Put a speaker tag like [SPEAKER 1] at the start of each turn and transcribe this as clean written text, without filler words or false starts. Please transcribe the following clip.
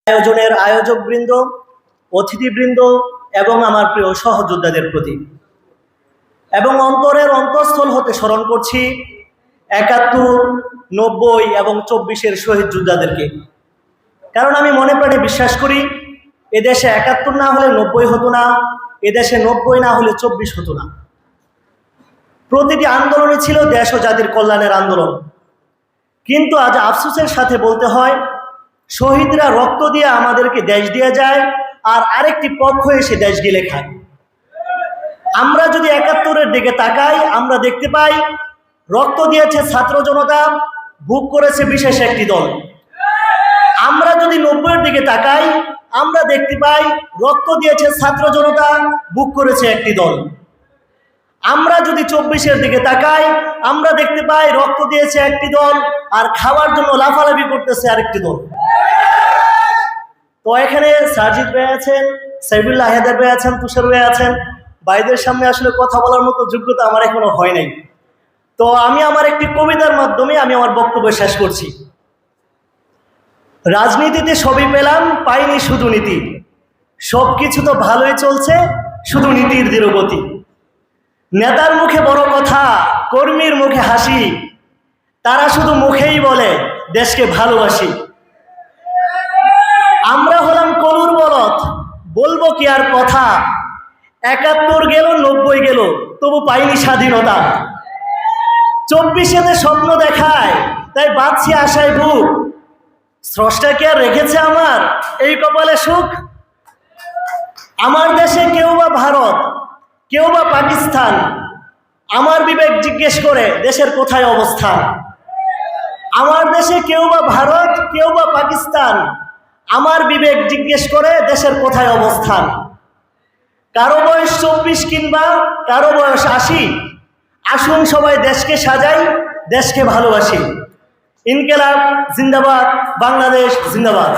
[SPEAKER 1] আয়োজনের আয়োজকবৃন্দ, অতিথিবৃন্দ এবং আমার প্রিয় সহযোদ্ধাদের প্রতি এবং অন্তরের অন্তঃস্থল হতে স্মরণ করছি ৭১, ৯০ এবং ২৪-এর শহীদ যোদ্ধাদেরকে। কারণ আমি মনে প্রাণে বিশ্বাস করি এদেশে ৭১ না হলে ৯০ হতো না, এদেশে ৯০ না হলে ২৪ হতো না। প্রতিটি আন্দোলনই ছিল দেশ ও জাতির কল্যাণের আন্দোলন। কিন্তু আজ আফসোসের সাথে বলতে হয়, শহীদরা রক্ত দিয়ে আমাদেরকে দেশ দিয়ে যায়, আর আরেকটি পক্ষ এসে দেশ গিলে খায়। আমরা যদি ৭১-এর দিকে তাকাই, আমরা দেখতে পাই রক্ত দিয়েছে ছাত্র জনতা, ভোগ করেছে বিশেষ একটি দল। আমরা যদি ৯০-এর দিকে তাকাই, আমরা দেখতে পাই রক্ত দিয়েছে ছাত্র জনতা, ভোগ করেছে একটি দল। আমরা যদি ২৪-এর দিকে তাকাই, আমরা দেখতে পাই রক্ত দিয়েছে একটি দল, আর খাওয়ার জন্য লাফালাফি করতেছে আরেকটি দল। তো এখানে সাজিদ ভাই আছেন, সাইবুল্লাহ হায়দার ভাই আছেন, তুষার ভাই আছেন। ভাইদের সামনে আসলে কথা বলার মতো যোগ্যতা আমার এখনো হয় নাই। তো আমি আমার একটি কবিতার মাধ্যমে আমি আমার বক্তব্য শেষ করছি। রাজনীতিতে সবই পেলাম, পাইনি শুধু নীতি। সব কিছু তো ভালোই চলছে, শুধু নীতির ধীরগতি। নেতার মুখে বড় কথা, কর্মীর মুখে হাসি, তারা শুধু মুখেই বলে দেশকে ভালোবাসি। আমরা হলাম কলুর বলদ, বলবো কি আর কথা। ৭১ গেল, ৯০ গেল, তবু পাইনি স্বাধীনতা। ২৪-এতে স্বপ্ন দেখায়, তাই বাঁচছি আশায় বুক। স্রষ্টা কি আর রেখেছে আমার এই কপালে সুখ? আমার দেশে কেউ বা ভারত, কেউ বা পাকিস্তান, আমার বিবেক জিজ্ঞেস করে দেশের কোথায় অবস্থান। আমার দেশে কেউ বা ভারত, কেউ বা পাকিস্তান, আমার বিবেক জিজ্ঞেস করে দেশের কোথায় অবস্থান। কারো বয়স ২৪ কিংবা কারো বয়স ৮০, আসুন সবাই দেশকে সাজাই, দেশকে ভালোবাসি। ইনকিলাব জিন্দাবাদ, বাংলাদেশ জিন্দাবাদ।